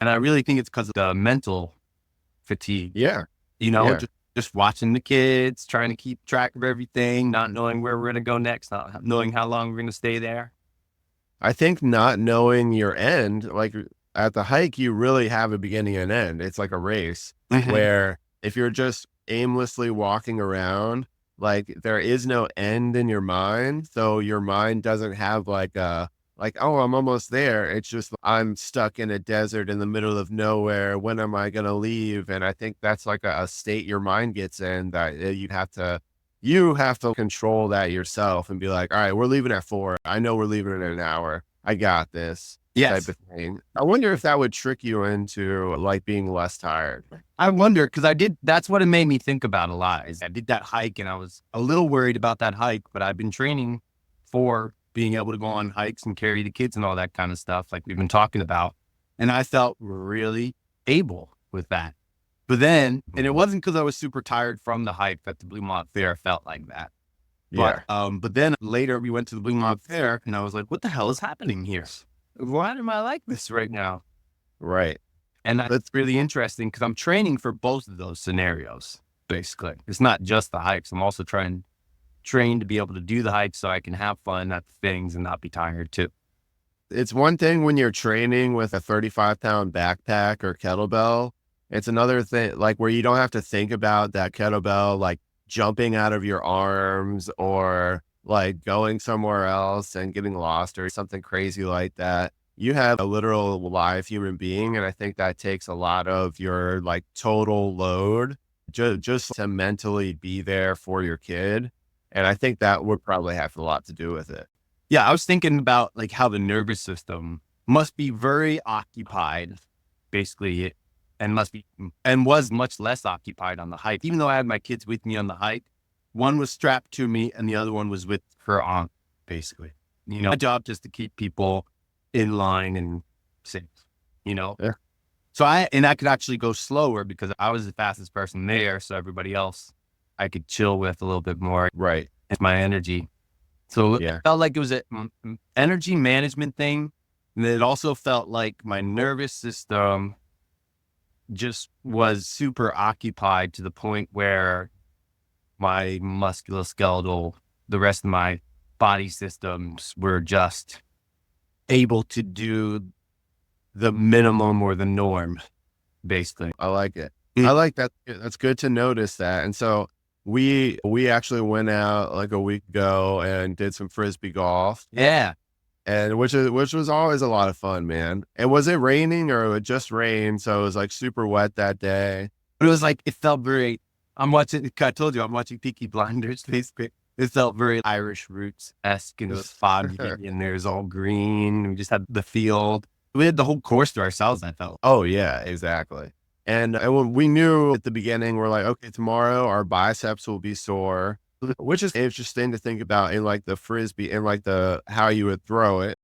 And I really think it's because of the mental fatigue, Yeah. you know, Yeah. just watching the kids, trying to keep track of everything, not knowing where we're going to go next, not knowing how long we're going to stay there. I think not knowing your end, like at the hike, you really have a beginning and end. It's like a race Hmm. where if you're just aimlessly walking around, like there is no end in your mind. So your mind doesn't have like, oh, I'm almost there. It's just, I'm stuck in a desert in the middle of nowhere. When am I going to leave? And I think that's like a state your mind gets in that you have to control that yourself and be like, all right, we're leaving at 4. I know we're leaving in an hour. I got this type Yes. of thing. I wonder if that would trick you into like being less tired. I wonder because that's what it made me think about a lot. Is I did that hike and I was a little worried about that hike, but I've been training for being able to go on hikes and carry the kids and all that kind of stuff, like we've been talking about. And I felt really able with that. But then, and it Mhm. wasn't because I was super tired from the hike that the Bluemont Fair felt like that. Yeah. But then later we went to the Bluemont Fair and I was like, what the hell is happening here? Why am I like this right now? Right. And that's really interesting because I'm training for both of those scenarios, basically. It's not just the hikes. I'm also train to be able to do the hikes so I can have fun at the things and not be tired too. It's one thing when you're training with a 35-pound backpack or kettlebell. It's another thing, like where you don't have to think about that kettlebell, like jumping out of your arms or like going somewhere else and getting lost or something crazy like that. You have a literal live human being. And I think that takes a lot of your like total load just to mentally be there for your kid. And I think that would probably have a lot to do with it. Yeah, I was thinking about like how the nervous system must be very occupied, basically, and must be and was much less occupied on the hike. Even though I had my kids with me on the hike, one was strapped to me and the other one was with her aunt, basically. My job just to keep people in line and safe, you know. Yeah. So I could actually go slower because I was the fastest person there. So everybody else I could chill with a little bit more Right. and my energy. So it Yeah. felt like it was a energy management thing. And it also felt like my nervous system just was super occupied to the point where my musculoskeletal, the rest of my body systems were just able to do the minimum or the norm, basically. I like it. I Mm. like that. That's good to notice that. And so we actually went out like a week ago and did some frisbee golf, Yeah. and which was always a lot of fun, man. And was it raining or it just rained? So it was like super wet that day. But it was like, it felt very, I told you, I'm watching Peaky Blinders, basically. It felt very Irish roots-esque and it was foggy and there's all green. We just had the field. We had the whole course to ourselves, I felt. Oh yeah, exactly. And when we knew at the beginning, we're like, okay, tomorrow our biceps will be sore, which is interesting to think about in like the frisbee and like the how you would throw it.